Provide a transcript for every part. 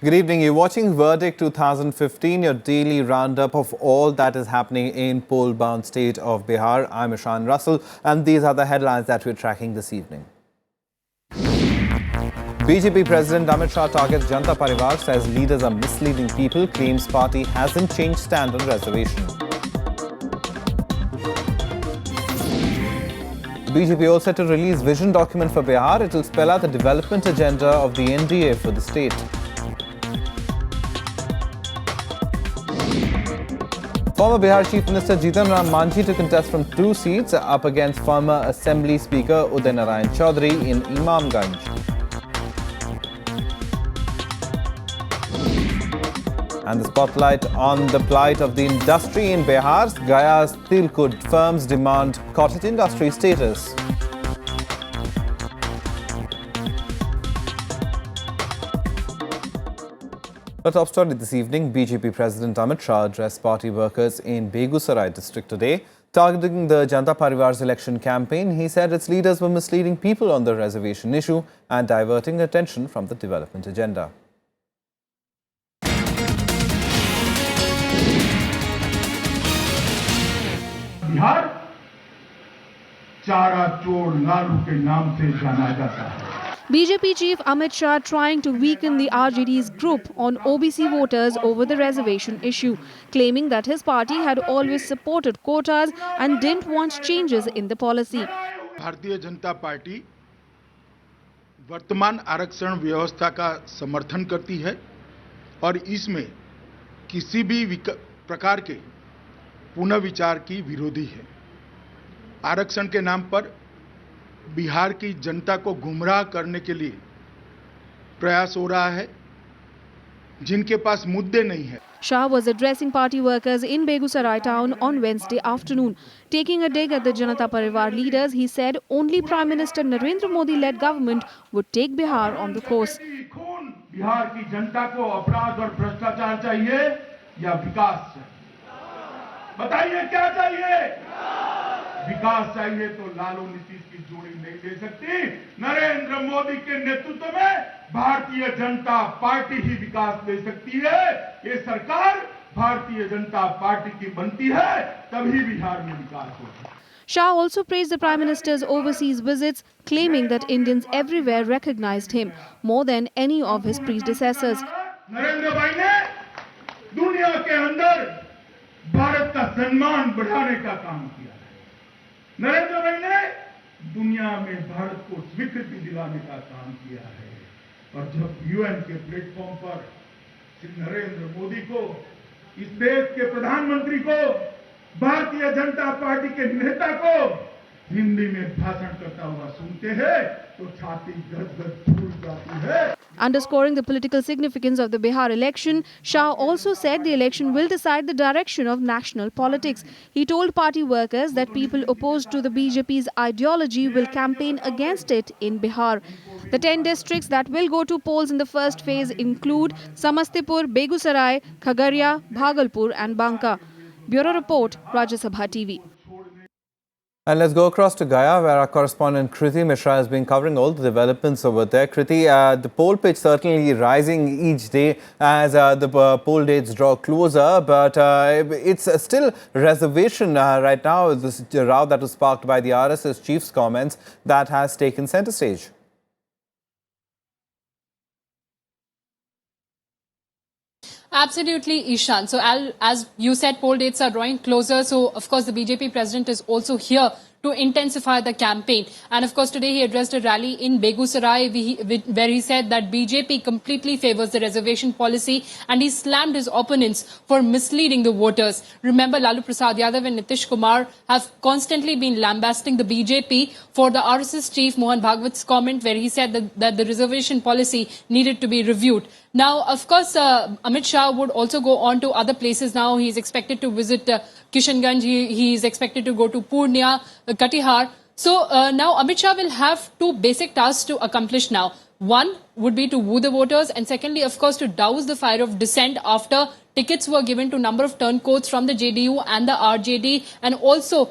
Good evening. You're watching Verdict 2015, your daily roundup of all that is happening in poll-bound state of Bihar. I'm Ishan Russell, and these are the headlines that we're tracking this evening. BJP President Amit Shah targets Janata Parivar, says leaders are misleading people, claims party hasn't changed stand on reservation. BJP also set to release vision document for Bihar. It will spell out the development agenda of the NDA for the state. Former Bihar Chief Minister Jitan Ram Manjhi to contest from 2 seats up against former Assembly Speaker Uday Narayan Chaudhary in Imamganj. And the spotlight on the plight of the industry in Bihar. Gaya's Tilkud firms demand cottage industry status. The top story this evening, BJP President Amit Shah addressed party workers in Begusarai district today. Targeting the Janata Parivar's election campaign, he said its leaders were misleading people on the reservation issue and diverting attention from the development agenda. Bihar चारा चोर लालू के नाम से जाना जाता है. BJP Chief Amit Shah trying to weaken the RJD's grip on OBC voters over the reservation issue, claiming that his party had always supported quotas and didn't want changes in the policy. Bharatiya Janata party वर्तमान आरक्षण व्यवस्था का समर्थन करती है और इसमें किसी भी प्रकार के पुनर्विचार की विरोधी है. आरक्षण के नाम पर बिहार की जनता को गुमराह करने के लिए प्रयास हो रहा है, जिनके पास मुद्दे नहीं है. Shah was addressing party workers in Begusarai town on Wednesday afternoon. Taking a dig at the Janata Parivar leaders, he said only Prime Minister Narendra Modi-led government would take Bihar on the course. Bihar की जनता को अपराध और भ्रष्टाचार चाहिए या विकास चाहिए? बताइए क्या चाहिए? विकास चाहिए तो लालू नीतीश की जोड़ी नहीं ले सकती. नरेंद्र मोदी के नेतृत्व में भारतीय जनता पार्टी ही विकास ले सकती है. ये सरकार भारतीय जनता पार्टी की बनती है, तभी बिहार में विकास होगा. Shah also praised the Prime Minister's overseas visits, claiming that Indians everywhere recognized him more than any of his predecessors. Narendra भाई ने दुनिया के अंदर भारत का सम्मान बढ़ाने का काम किया है. नरेंद्र भाई ने दुनिया में भारत को स्वीकृति दिलाने का काम किया है. और जब यूएन के प्लेटफॉर्म पर श्री नरेंद्र मोदी को, इस देश के प्रधानमंत्री को, भारतीय जनता पार्टी के नेता को हिंदी में भाषण करता हुआ सुनते हैं तो छाती गद-गद फूल जाती है. Underscoring the political significance of the Bihar election, Shah also said the election will decide the direction of national politics. He told party workers that people opposed to the BJP's ideology will campaign against it in Bihar. The 10 districts that will go to polls in the first phase include Samastipur, Begusarai, Khagaria, Bhagalpur and Banka. Bureau Report, Rajya Sabha TV. And let's go across to Gaya, where our correspondent Kriti Mishra has been covering all the developments over there. Kriti, the poll pitch certainly rising each day as the poll dates draw closer, but it's still reservation right now. This row that was sparked by the RSS chief's comments that has taken centre stage. Absolutely, Ishan. So, as you said, poll dates are drawing closer. So, of course, the BJP president is also here to intensify the campaign. And of course, today he addressed a rally in Begusarai where he said that BJP completely favors the reservation policy and he slammed his opponents for misleading the voters. Remember, Lalu Prasad Yadav and Nitish Kumar have constantly been lambasting the BJP for the RSS chief Mohan Bhagwat's comment where he said that the reservation policy needed to be reviewed. Now, of course, Amit Shah would also go on to other places now. He is expected to visit Kishanganj. He is expected to go to Purnia, Katihar. So now Amit Shah will have two basic tasks to accomplish now. One would be to woo the voters, and secondly, of course, to douse the fire of dissent after tickets were given to a number of turncoats from the JDU and the RJD. And also,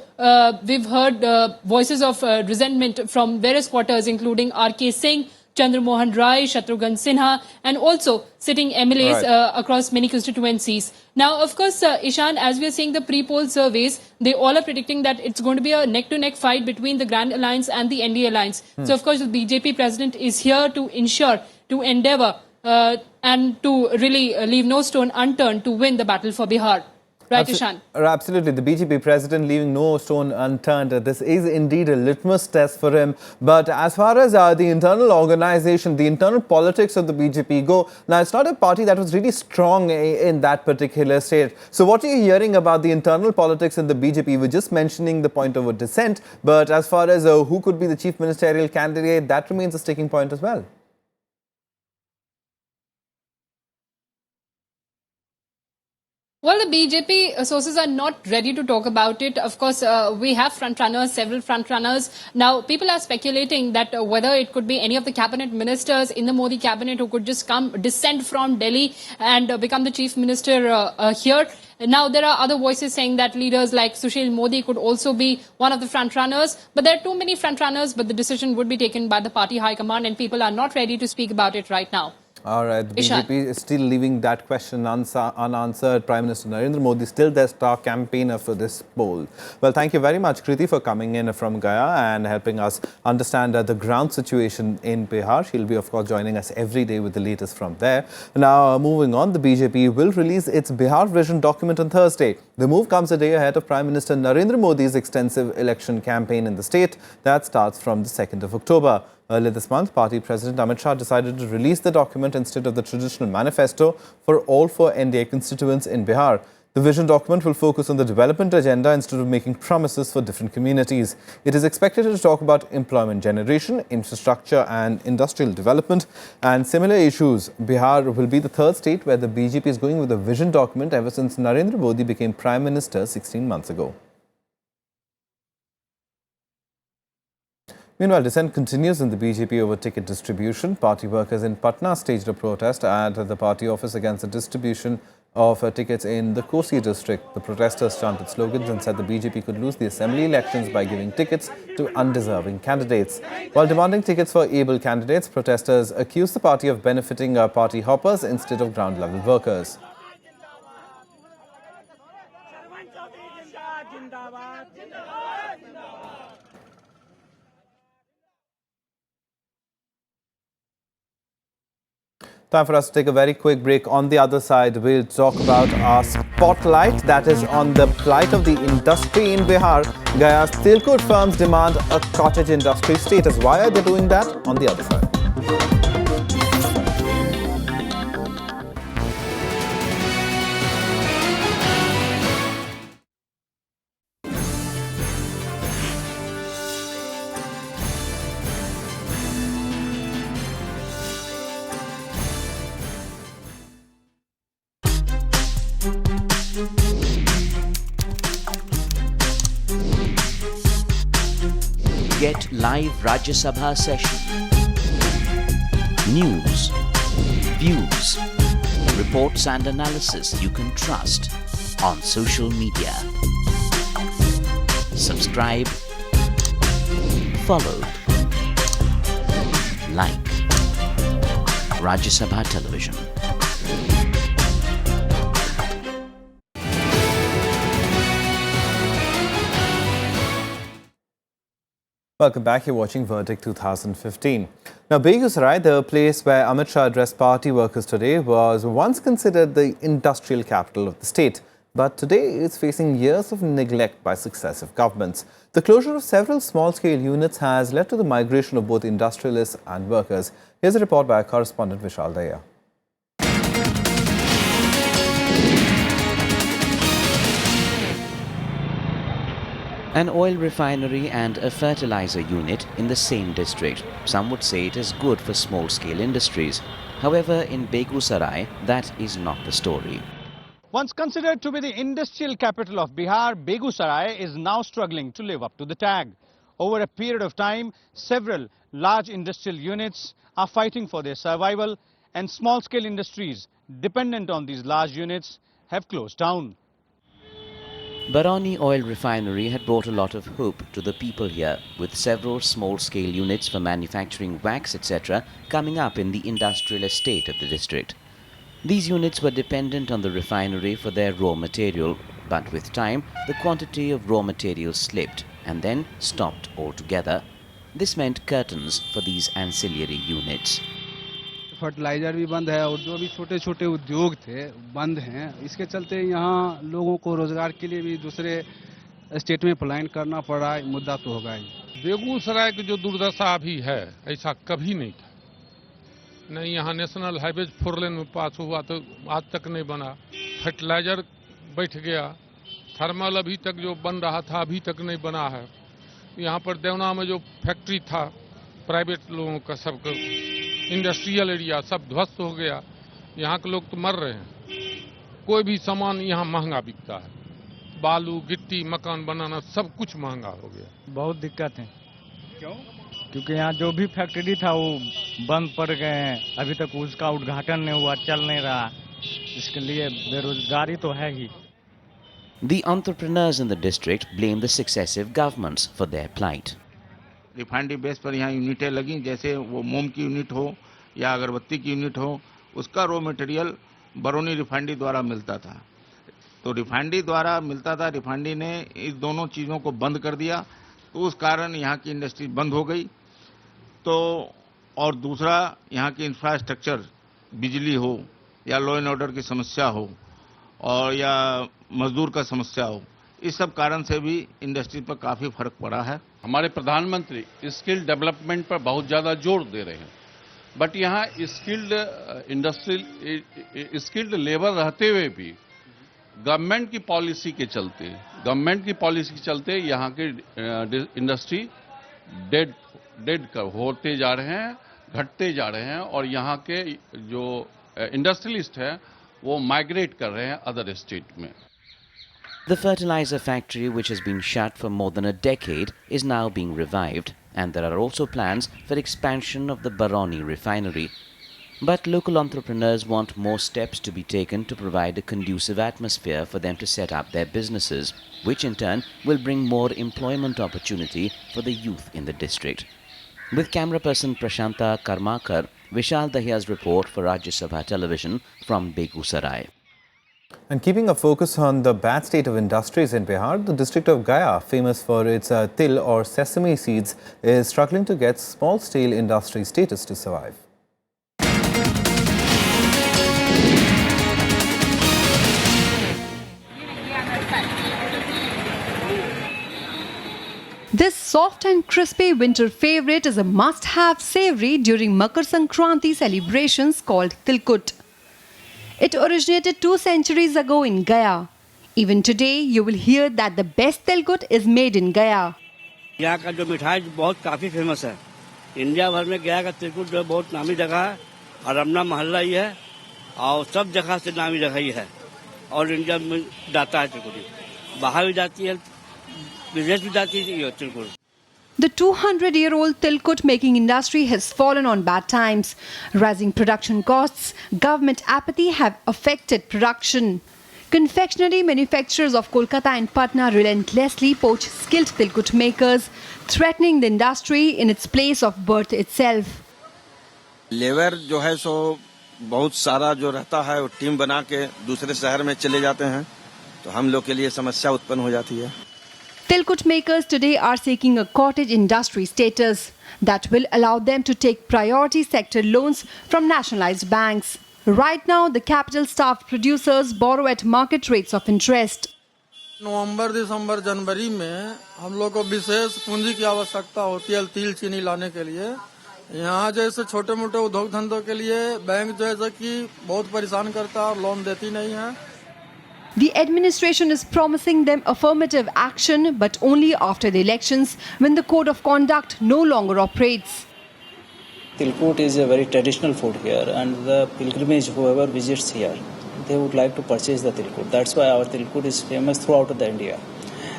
we've heard voices of resentment from various quarters, including R.K. Singh, Chandramohan Rai, Shatrughan Sinha, and also sitting MLAs Right. across many constituencies. Now, of course, Ishan, as we are seeing the pre-poll surveys, they all are predicting that it's going to be a neck-to-neck fight between the Grand Alliance and the NDA Alliance. So, of course, the BJP president is here to ensure, to endeavour and to really leave no stone unturned to win the battle for Bihar. Right, Ishan? Absolutely. The BJP president leaving no stone unturned. This is indeed a litmus test for him. But as far as the internal organization, the internal politics of the BJP go, now it's not a party that was really strong in that particular state. So what are you hearing about the internal politics in the BJP? We're just mentioning the point of dissent. But as far as who could be the chief ministerial candidate, that remains a sticking point as well. Well, the BJP sources are not ready to talk about it. Of course, we have front-runners, several front-runners. Now, people are speculating that whether it could be any of the cabinet ministers in the Modi cabinet who could just descend from Delhi and become the chief minister here. Now, there are other voices saying that leaders like Sushil Modi could also be one of the front-runners. But there are too many front-runners, but the decision would be taken by the party high command, and people are not ready to speak about it right now. All right, the Ishan. BJP is still leaving that question unanswered. Prime Minister Narendra Modi still their star campaigner for this poll. Well, thank you very much, Kriti, for coming in from Gaya and helping us understand the ground situation in Bihar. She'll be, of course, joining us every day with the latest from there. Now, moving on, the BJP will release its Bihar Vision document on Thursday. The move comes a day ahead of Prime Minister Narendra Modi's extensive election campaign in the state that starts from the 2nd of October. Earlier this month, Party President Amit Shah decided to release the document instead of the traditional manifesto for all 4 NDA constituents in Bihar. The vision document will focus on the development agenda instead of making promises for different communities. It is expected to talk about employment generation, infrastructure and industrial development and similar issues. Bihar will be the 3rd state where the BJP is going with a vision document ever since Narendra Modi became Prime Minister 16 months ago. Meanwhile, dissent continues in the BJP over ticket distribution. Party workers in Patna staged a protest at the party office against the distribution of tickets in the Kosi district. The protesters chanted slogans and said the BJP could lose the assembly elections by giving tickets to undeserving candidates. While demanding tickets for able candidates, protesters accused the party of benefiting party hoppers instead of ground-level workers. Time for us to take a very quick break. On the other side, we'll talk about our spotlight that is on the plight of the industry in Bihar. Gaya's Tilkut firms demand a cottage industry status. Why are they doing that? On the other side. Get live Rajya Sabha session. News, views, reports and analysis you can trust on social media. Subscribe, follow, like Rajya Sabha Television. Welcome back. You're watching Verdict 2015. Now, Begusarai, the place where Amit Shah addressed party workers today, was once considered the industrial capital of the state. But today, it's facing years of neglect by successive governments. The closure of several small-scale units has led to the migration of both industrialists and workers. Here's a report by our correspondent Vishal Daya. An oil refinery and a fertilizer unit in the same district. Some would say it is good for small-scale industries. However, in Begusarai, that is not the story. Once considered to be the industrial capital of Bihar, Begusarai is now struggling to live up to the tag. Over a period of time, several large industrial units are fighting for their survival, and small-scale industries dependent on these large units have closed down. Barauni Oil Refinery had brought a lot of hope to the people here, with several small-scale units for manufacturing wax, etc. coming up in the industrial estate of the district. These units were dependent on the refinery for their raw material, but with time, the quantity of raw material slipped and then stopped altogether. This meant curtains for these ancillary units. Fertiliser भी बंद है और जो भी छोटे छोटे उद्योग थे बंद हैं। इसके चलते यहाँ लोगों को रोजगार के लिए भी दूसरे स्टेट में पलायन करना पड़ा। मुद्दा तो होगा ही। बेगूसराय की जो दुर्दशा अभी है ऐसा कभी नहीं था। नहीं यहाँ नेशनल हाईवे 4 लेन में पास हुआ तो आज तक नहीं बना। फर्टिलाइजर बैठ गया। थर्मल अभी तक जो बन रहा था अभी तक नहीं बना है। यहाँ पर देवना में जो फैक्ट्री था प्राइवेट लोगों का सबका इंडस्ट्रियल एरिया सब ध्वस्त हो गया। यहाँ के लोग तो मर रहे हैं। कोई भी सामान यहाँ महंगा बिकता है। बालू गिट्टी मकान बनाना सब कुछ महंगा हो गया। बहुत दिक्कत है। क्यों? क्योंकि यहाँ जो भी फैक्ट्री था वो बंद पड़ गए हैं। अभी तक उसका उद्घाटन नहीं हुआ, चल नहीं रहा। इसके लिए बेरोजगारी तो है ही। The entrepreneurs in the district blame the successive governments for their plight. Refinery base पर यहाँ यूनिटें लगी, जैसे वो मोम की यूनिट हो या अगरबत्ती की यूनिट हो, उसका रॉ मटेरियल बरौनी रिफाइनरी द्वारा मिलता था। तो रिफाइनरी द्वारा मिलता था, रिफाइनरी ने इस दोनों चीज़ों को बंद कर दिया, तो उस कारण यहाँ की इंडस्ट्री बंद हो गई। तो और दूसरा यहाँ की इंफ्रास्ट्रक्चर, बिजली हो या लॉ एंड ऑर्डर की समस्या हो और या मजदूर का समस्या हो, इस सब कारण से भी इंडस्ट्री पर काफ़ी फर्क पड़ा है। हमारे प्रधानमंत्री स्किल डेवलपमेंट पर बहुत ज़्यादा जोर दे रहे हैं, बट यहाँ स्किल्ड लेबर रहते हुए भी गवर्नमेंट की पॉलिसी के चलते यहाँ के इंडस्ट्री डेड होते जा रहे हैं, घटते जा रहे हैं और यहाँ के जो इंडस्ट्रियलिस्ट हैं वो माइग्रेट कर रहे हैं अदर स्टेट में। The fertilizer factory, which has been shut for more than a decade, is now being revived, and there are also plans for expansion of the Barauni refinery. But local entrepreneurs want more steps to be taken to provide a conducive atmosphere for them to set up their businesses, which in turn will bring more employment opportunity for the youth in the district. With camera person Prashanta Karmakar, Vishal Dahiya's report for Rajya Sabha Television from Begusarai. And keeping a focus on the bad state of industries in Bihar, the district of Gaya, famous for its til or sesame seeds, is struggling to get small-scale industry status to survive. This soft and crispy winter favorite is a must-have savory during Makar Sankranti celebrations called Tilkut. It originated 2 centuries ago in Gaya. Even today, you will hear that the best Tilkut is made in Gaya. यहाँ का जो मिठाई बहुत काफी famous है। India भर में गया का तिलकुट जो बहुत नामी जगह है और अपना मोहल्ला ही है और सब जगह से नामी जगह ही है और इंडिया में जाता है तिलकुट। बाहर भी जाती है, विदेश भी जाती है ये तिलकुट। The 200-year-old Tilkut making industry has fallen on bad times. Rising production costs, government apathy have affected production. Confectionery manufacturers of Kolkata and Patna relentlessly poach skilled Tilkut makers, threatening the industry in its place of birth itself. Labour जो है सो बहुत सारा जो रहता है वो team बना के दूसरे शहर में चले जाते हैं, तो हम लोग के लिए समस्या उत्पन्न हो जाती है। Tilkut makers today are seeking a cottage industry status that will allow them to take priority sector loans from nationalized banks. Right now, the capital-starved producers borrow at market rates of interest. नवंबर, दिसंबर, जनवरी में हम लोग को विशेष पूंजी की आवश्यकता होती है तिल चीनी लाने के लिए। यहाँ जैसे छोटे मोटे उद्योग धंधों के लिए बैंक जैसे कि बहुत परेशान करता है और लोन देती नहीं है। The administration is promising them affirmative action, but only after the elections, when the code of conduct no longer operates. Tilkut is a very traditional food here, and the pilgrimage, whoever visits here, they would like to purchase the Tilkut. That's why our Tilkut is famous throughout the India.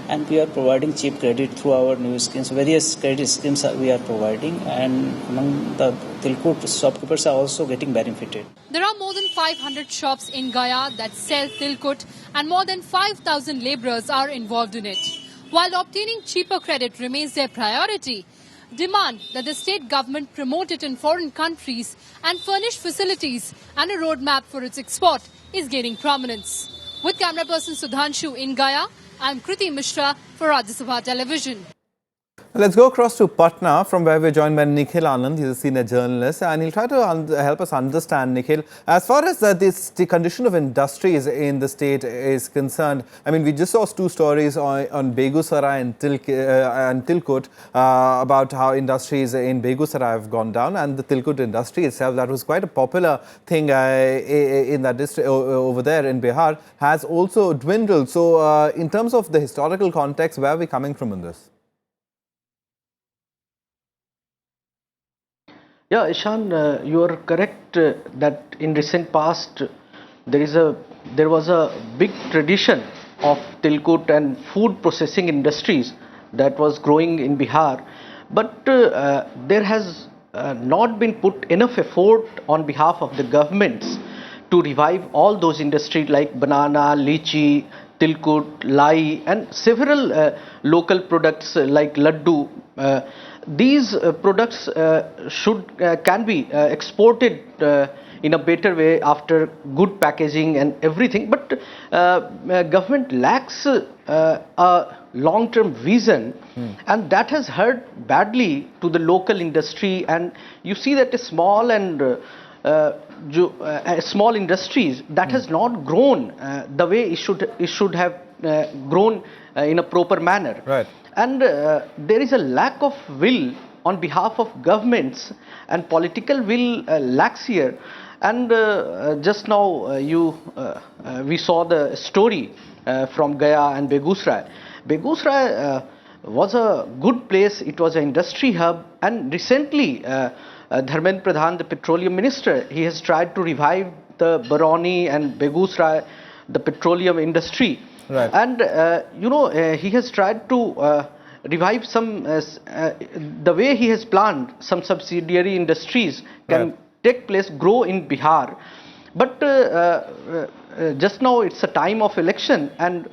and we are providing cheap credit through our new schemes. Various credit schemes we are providing, and among the Tilkut shopkeepers are also getting benefited. There are more than 500 shops in Gaya that sell Tilkut, and more than 5,000 laborers are involved in it. While obtaining cheaper credit remains their priority, demand that the state government promote it in foreign countries and furnish facilities and a roadmap for its export is gaining prominence. With camera person Sudhanshu in Gaya, I'm Kriti Mishra for Rajya Sabha Television. Let's go across to Patna, from where we're joined by Nikhil Anand. He's a senior journalist, and he'll try to help us understand, Nikhil, as far as the condition of industries in the state is concerned. I mean, we just saw two stories on Begusarai and Tilkut about how industries in Begusarai have gone down, and the Tilkut industry itself, that was quite a popular thing in that district over there in Bihar, has also dwindled. So in terms of the historical context, where are we coming from in this? Yeah, Ishan, you are correct that in recent past there was a big tradition of Tilkut and food processing industries that was growing in Bihar, but there has not been put enough effort on behalf of the governments to revive all those industries like banana, lychee, Tilkut, lai, and several local products like laddu. These products can be exported in a better way after good packaging and everything, but government lacks a long-term vision, and that has hurt badly to the local industry. And you see that small industries that has not grown the way it should have grown in a proper manner. Right. And there is a lack of will on behalf of governments, and political will lacks here. And just now we saw the story from Gaya and Begusarai. Begusarai was a good place. It was an industry hub, and recently Dharmendra Pradhan, the petroleum minister, he has tried to revive the Barauni and Begusarai, the petroleum industry. Right. And he has tried to revive some, the way he has planned, some subsidiary industries can take place, grow in Bihar. But just now it's a time of election, and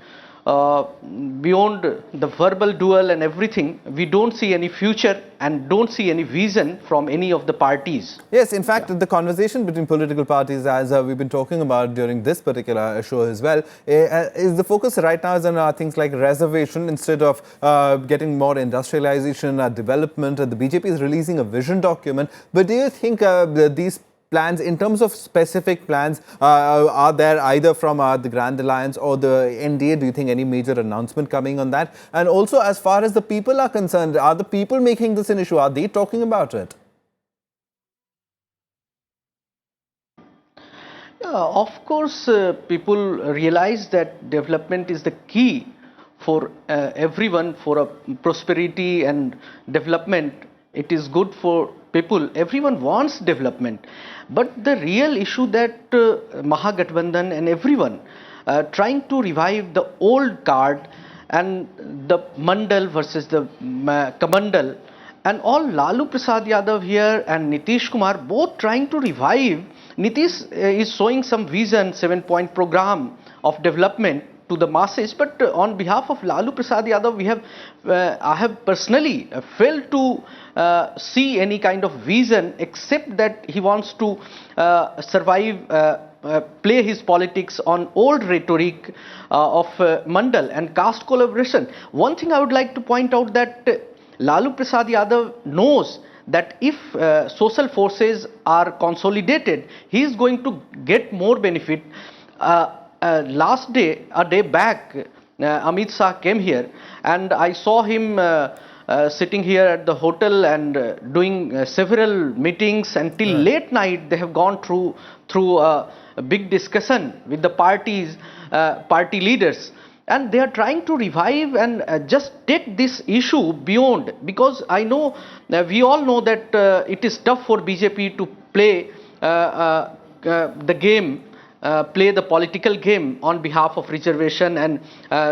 beyond the verbal duel and everything, we don't see any future and don't see any vision from any of the parties. Yes, in fact, the conversation between political parties, as we've been talking about during this particular show as well, is the focus right now is on things like reservation instead of getting more industrialization, development. The BJP is releasing a vision document. But do you think these plans, in terms of specific plans, are there either from the Grand Alliance or the NDA? Do you think any major announcement coming on that? And also, as far as the people are concerned, are the people making this an issue? Are they talking about it? Of course, people realize that development is the key for everyone, for a prosperity and development. It is good for people. Everyone wants development. But the real issue that Mahagathbandhan and everyone trying to revive the old card and the Mandal versus the Kamandal, and all Lalu Prasad Yadav here and Nitish Kumar both trying to revive. Nitish is showing some vision, 7-point program of development to the masses, but on behalf of Lalu Prasad Yadav, I have personally failed to see any kind of vision, except that he wants to play his politics on old rhetoric of Mandal and caste collaboration. One thing I would like to point out that Lalu Prasad Yadav knows that if social forces are consolidated, he is going to get more benefit. A day back, Amit Shah came here, and I saw him sitting here at the hotel and doing several meetings until late night. They have gone through a big discussion with the party leaders, and they are trying to revive and just take this issue beyond, because I know, we all know that it is tough for BJP to play the game play the political game on behalf of reservation and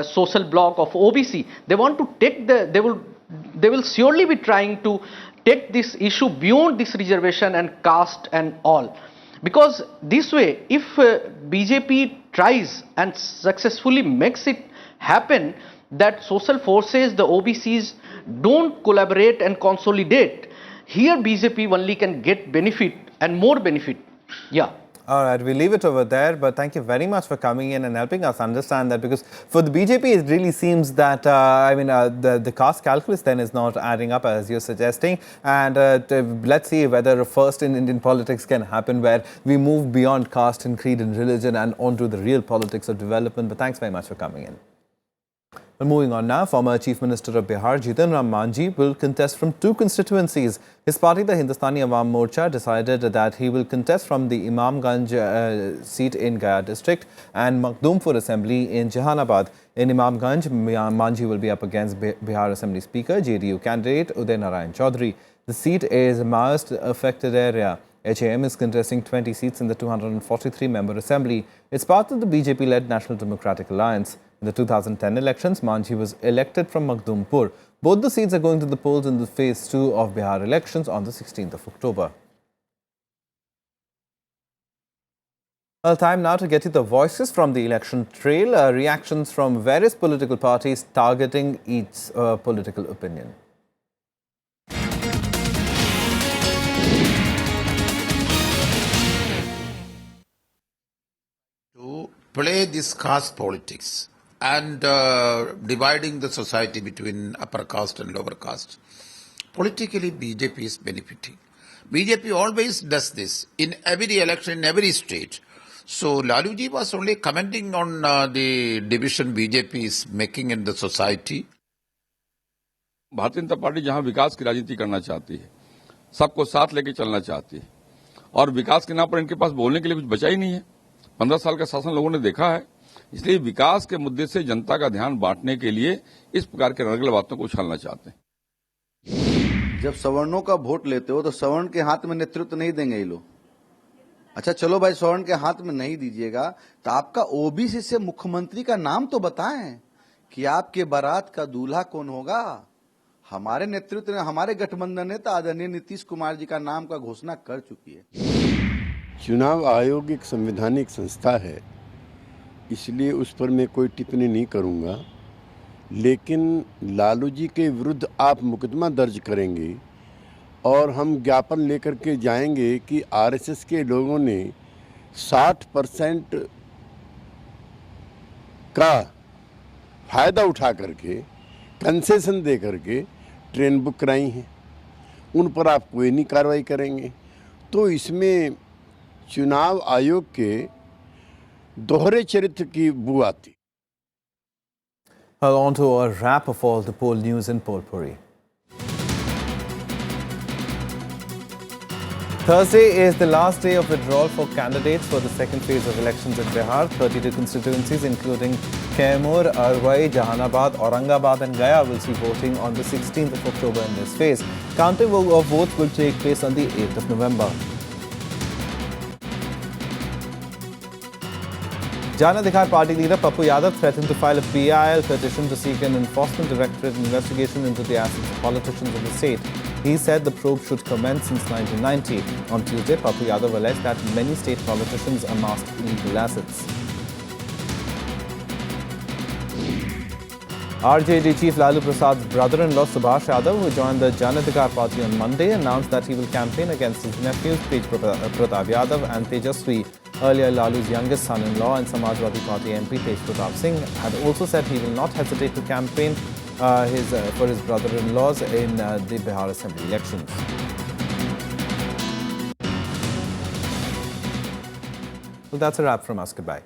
social bloc of OBC. They want to take they will surely be trying to take this issue beyond this reservation and caste and all. Because this way, if BJP tries and successfully makes it happen that social forces, the OBCs, don't collaborate and consolidate, here BJP only can get benefit and more benefit. Yeah. All right, we'll leave it over there, but thank you very much for coming in and helping us understand that, because for the BJP, it really seems that, the caste calculus then is not adding up as you're suggesting. And let's see whether a first in Indian politics can happen where we move beyond caste and creed and religion and onto the real politics of development. But thanks very much for coming in. Well, moving on now, former Chief Minister of Bihar, Jitan Ram Manjhi, will contest from 2 constituencies. His party, the Hindustani Awam Morcha, decided that he will contest from the Imamganj seat in Gaya district and Bihar Assembly in Jehanabad. In Imamganj, Manjhi will be up against Bihar Assembly Speaker, JDU candidate Uday Narayan Chaudhary. The seat is a Maoist-affected area. HAM is contesting 20 seats in the 243-member assembly. It's part of the BJP-led National Democratic Alliance. In the 2010 elections, Manjhi was elected from Makhdumpur. Both the seats are going to the polls in the phase 2 of Bihar elections on the 16th of October. Well, time now to get you the voices from the election trail, reactions from various political parties targeting each political opinion. To play this caste politics and dividing the society between upper caste and lower caste. Politically, BJP is benefiting. BJP always does this in every election, in every state. So Laluji was only commenting on the division BJP is making in the society. Bharatiya Janata party जहां विकास की राजनीति करना चाहती है, सबको साथ लेके चलना चाहती है, और विकास के नाम पर इनके पास बोलने के लिए कुछ बचा ही नहीं है। 15 साल का शासन लोगों ने देखा है, इसलिए विकास के मुद्दे से जनता का ध्यान बांटने के लिए इस प्रकार के रगड़ बातों को उछालना चाहते हैं। जब सवर्णों का वोट लेते हो तो सवर्ण के हाथ में नेतृत्व नहीं देंगे ये लोग। अच्छा चलो भाई, सवर्ण के हाथ में नहीं दीजिएगा तो आपका ओबीसी से मुख्यमंत्री का नाम तो बताएं कि आपके बारात का दूल्हा कौन होगा। हमारे नेतृत्व ने, हमारे गठबंधन ने तो आदरणीय नीतीश कुमार जी का नाम का घोषणा कर चुकी है। चुनाव आयोग एक संवैधानिक संस्था है, इसलिए उस पर मैं कोई टिप्पणी नहीं करूंगा, लेकिन लालू जी के विरुद्ध आप मुकदमा दर्ज करेंगे और हम ज्ञापन लेकर के जाएंगे कि आरएसएस के लोगों ने 60% का फायदा उठा करके, कंसेशन दे करके ट्रेन बुक कराई हैं, उन पर आप कोई नहीं कार्रवाई करेंगे, तो इसमें चुनाव आयोग के दोहरे चरित्र की बू आती। Well, on to a wrap of all the poll news in Polpuri. Thursday is the last day of withdrawal for candidates for the second phase of elections in Bihar. 32 constituencies including Kaimur, Arwai, Jahanabad, Aurangabad and Gaya will see voting on the 16th of October in this phase. Counting of votes will take place on the 8th of November. Jana Adhikar Party leader Pappu Yadav threatened to file a PIL petition to seek an enforcement directorate investigation into the assets of politicians of the state. He said the probe should commence since 1990. On Tuesday, Pappu Yadav alleged that many state politicians amassed illegal assets. RJD Chief Lalu Prasad's brother-in-law Subhash Yadav, who joined the Jana Adhikar Party on Monday, announced that he will campaign against his nephews Tej Pratap Yadav and Tejaswi. Earlier, Lalu's youngest son-in-law and Samajwadi Party MP Tej Pratap Singh had also said he will not hesitate to campaign for his brother-in-laws in the Bihar Assembly elections. Well, that's a wrap from us. Goodbye.